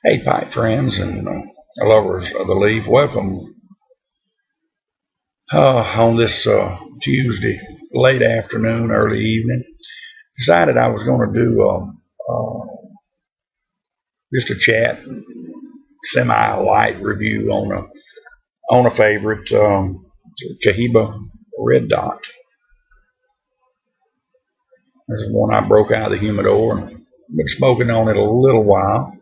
Hey, pipe friends and lovers of the leaf, welcome on this Tuesday, late afternoon, early evening. Decided I was going to do just a chat, semi-light review on a favorite, Cohiba Red Dot. This is one I broke out of the humidor and been smoking on it a little while.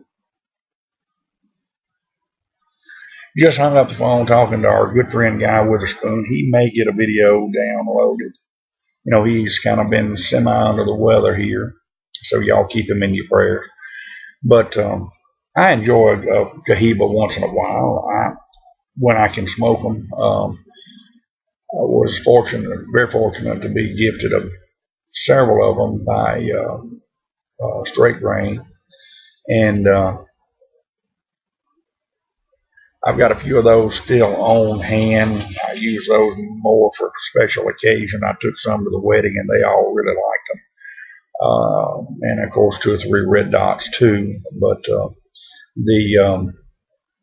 Just hung up the phone talking to our good friend Guy Witherspoon. He may get a video downloaded. You know, he's kind of been semi under the weather here, so y'all keep him in your prayers. But I enjoy a Cohiba once in a while. When I can smoke them, I was fortunate, very fortunate, to be gifted of several of them by Straight Grain, and I've got a few of those still on hand. I use those more for special occasion. I took some to the wedding, and they all really liked them. And of course 2 or 3 red dots too. But the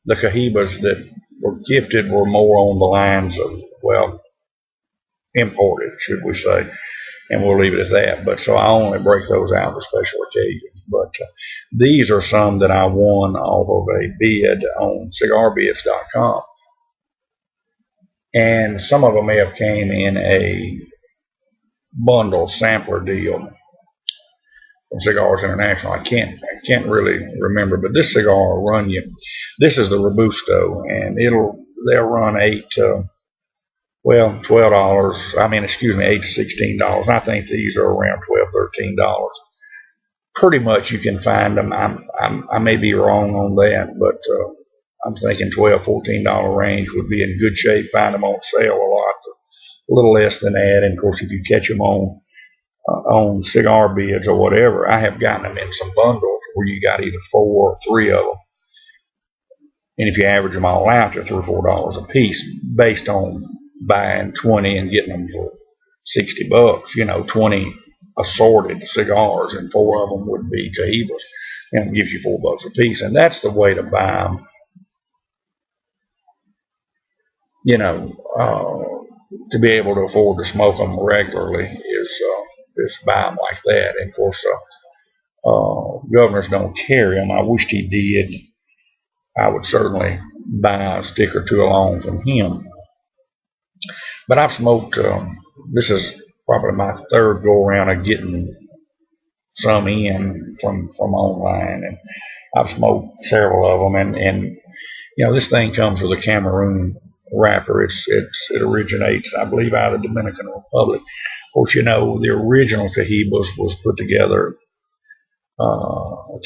Cohibas that were gifted were more on the lines of, well, imported, should we say, and we'll leave it at that. But so I only break those out for special occasions. But these are some that I won off of a bid on cigarbits.com, and some of them may have came in a bundle sampler deal from Cigars International. I can't really remember, but this cigar will run you. This is the Robusto, and they'll run $12. I mean, excuse me, $8 to $16. I think these are around $12, $13. Pretty much you can find them. I may be wrong on that, but I'm thinking $12, $14 range would be in good shape. Find them on sale a little less than that. And of course, if you catch them on cigar bids or whatever, I have gotten them in some bundles where you got either 4 or 3 of them, and if you average them all out, they're $3 or $4 a piece, based on buying 20 and getting them for $60. You know, 20 assorted cigars, and 4 of them would be Cohibas, and it gives you $4 a piece, and that's the way to buy them. You know, to be able to afford to smoke them regularly is just buy them like that. And of course, governors don't carry them. I wished he did. I would certainly buy a stick or 2 along from him. But I've smoked. This is probably my 3rd go around of getting some in from online, and I've smoked several of them. And you know, this thing comes with a Cameroon wrapper. It originates, I believe, out of the Dominican Republic. Of course, you know, the original Cohibas was put together.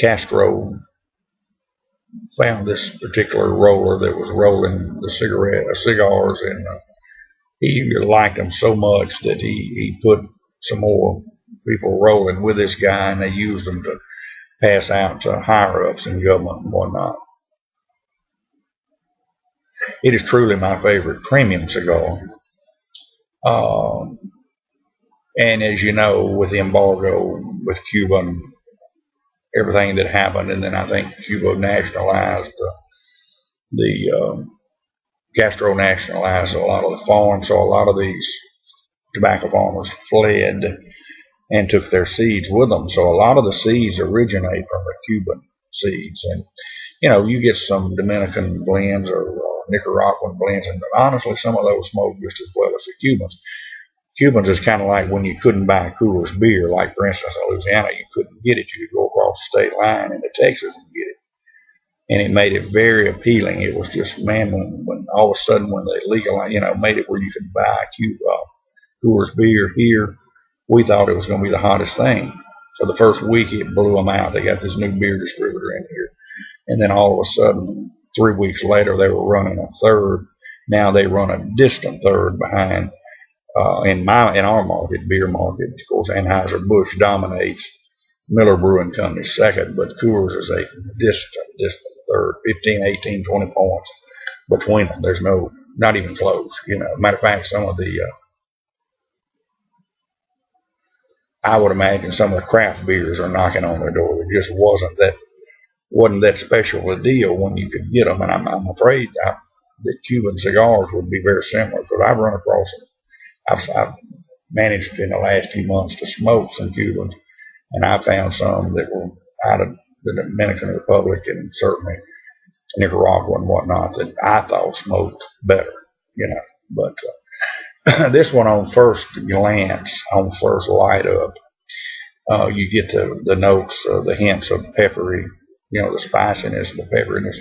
Castro found this particular roller that was rolling the cigars, and he liked them so much that he put some more people rolling with this guy, and they used them to pass out to higher ups in government and whatnot. It is truly my favorite premium cigar. And as you know, with the embargo with Cuba and everything that happened, and then I think Cuba nationalized Castro nationalized a lot of the farms, so a lot of these tobacco farmers fled and took their seeds with them. So a lot of the seeds originate from the Cuban seeds, and you know, you get some Dominican blends or Nicaraguan blends, and honestly, some of those smoke just as well as the Cubans. Cubans is kind of like when you couldn't buy Coors beer, like for instance in Louisiana, you couldn't get it. You could go across the state line into Texas and get it, and it made it very appealing. It was just, man, when all of a sudden when they legalized, you know, made it where you could buy Coors beer here, we thought it was going to be the hottest thing. So the first week it blew them out. They got this new beer distributor in here, and then all of a sudden 3 weeks later they were running a 3rd. Now they run a distant 3rd behind. In our market, beer market, of course, Anheuser-Busch dominates. Miller Brewing Company 2nd, but Coors is a distant 3rd, 15, 18, 20 points between them. There's not even close. You know, matter of fact, some of the I would imagine some of the craft beers are knocking on their door. There just wasn't wasn't that special a deal when you could get them. And I'm afraid that Cuban cigars would be very similar, because I've run across them. I've managed in the last few months to smoke some Cubans, and I found some that were out of the Dominican Republic and certainly Nicaragua and whatnot that I thought smoked better, you know. But this one, on first glance, on first light up, you get the notes, the hints of peppery, you know, the spiciness, the pepperiness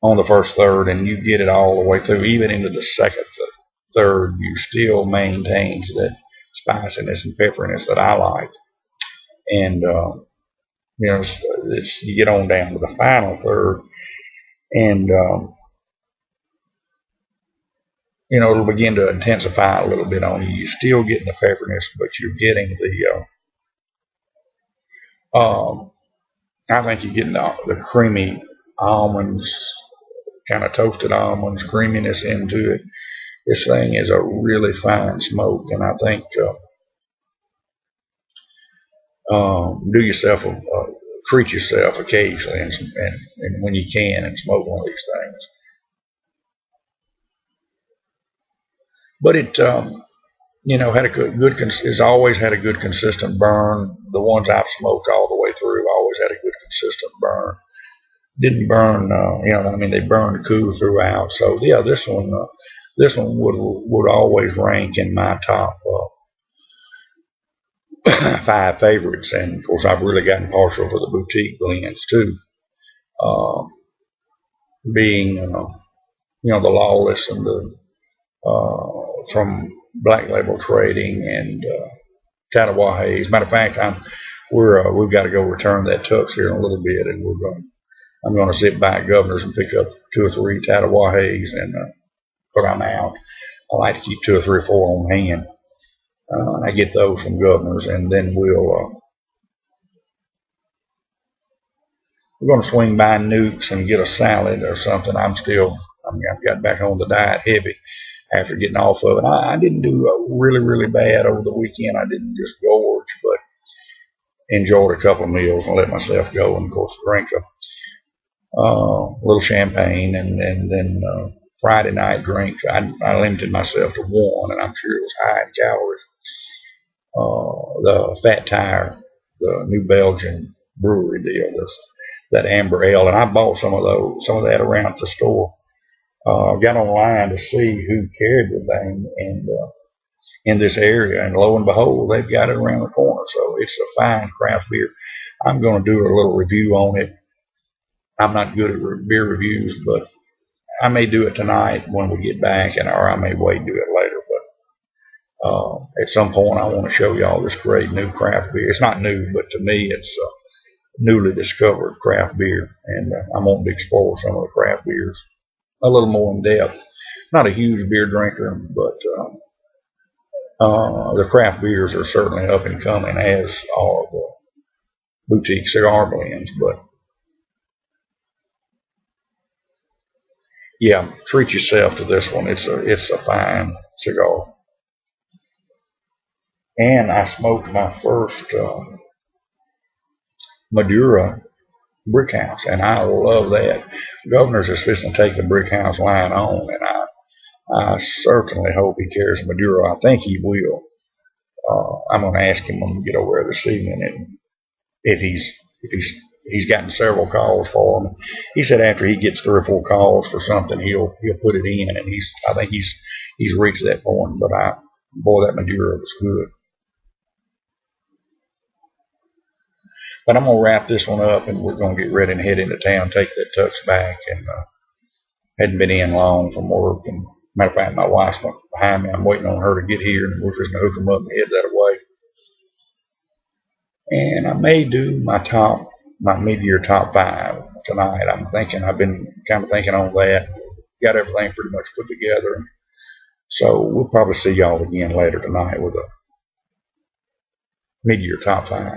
on the first third, and you get it all the way through, even into the second third. You still maintains that spiciness and pepperiness that I like, and you know, you get on down to the final third, and you know, it'll begin to intensify a little bit on you. You're still getting the pepperiness, but you're getting I think you're getting the creamy almonds, kind of toasted almonds, creaminess into it. This thing is a really fine smoke, and I think do yourself treat yourself occasionally, and when you can, and smoke one of these things. But it you know, had a has always had a good consistent burn. The ones I've smoked all the way through always had a good consistent burn. Didn't burn, you know, I mean, they burned cool throughout. So yeah, this one would always rank in my top 5 favorites. And of course, I've really gotten partial to the boutique blends too, being you know, the Lawless and the from Black Label Trading and Tatawahe's. Matter of fact, we've got to go return that tux here in a little bit, and I'm going to zip back Governors and pick up 2 or 3 Tatawahe's and put them out. I like to keep 2 or 3 or 4 on hand. I get those from Governors, and then we're going to swing by Nukes and get a salad or something. I've got back on the diet heavy after getting off of it. I didn't do really, really bad over the weekend. I didn't just gorge, but enjoyed a couple of meals and let myself go, and of course drink a little champagne, and then Friday night drink. I limited myself to 1, and I'm sure it was high in calories. The Fat Tire, the New Belgian brewery deal, that amber ale, and I bought some of that around at the store. Got online to see who carried the thing, and in this area, and lo and behold, they've got it around the corner. So it's a fine craft beer. I'm going to do a little review on it. I'm not good at beer reviews, but I may do it tonight when we get back, or I may wait and do it later. But at some point, I want to show y'all this great new craft beer. It's not new, but to me, it's newly discovered craft beer, and I'm wanting to explore some of the craft beers a little more in depth. Not a huge beer drinker, but the craft beers are certainly up and coming, as are the boutique cigar blends. But yeah, treat yourself to this one. It's a fine cigar. And I smoked my first Madura brick house, and I love that. Governor's is fixing to take the brick house line on, and I certainly hope he carries Maduro. I think he will. I'm going to ask him when we get over there this evening, and if he's gotten several calls for him. He said after he gets 3 or 4 calls for something, he'll put it in, and I think he's reached that point. But boy, that Maduro was good. But I'm going to wrap this one up, and we're going to get ready and head into town, take that tux back, and hadn't been in long from work. And matter of fact, my wife's behind me. I'm waiting on her to get here, and we're just going to hook them up and head that away. And I may do my mid-year top 5 tonight. I've been kind of thinking on that. Got everything pretty much put together. So we'll probably see y'all again later tonight with a mid-year top 5.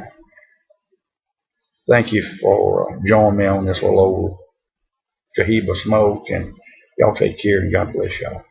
Thank you for joining me on this little old Cohiba smoke, and y'all take care, and God bless y'all.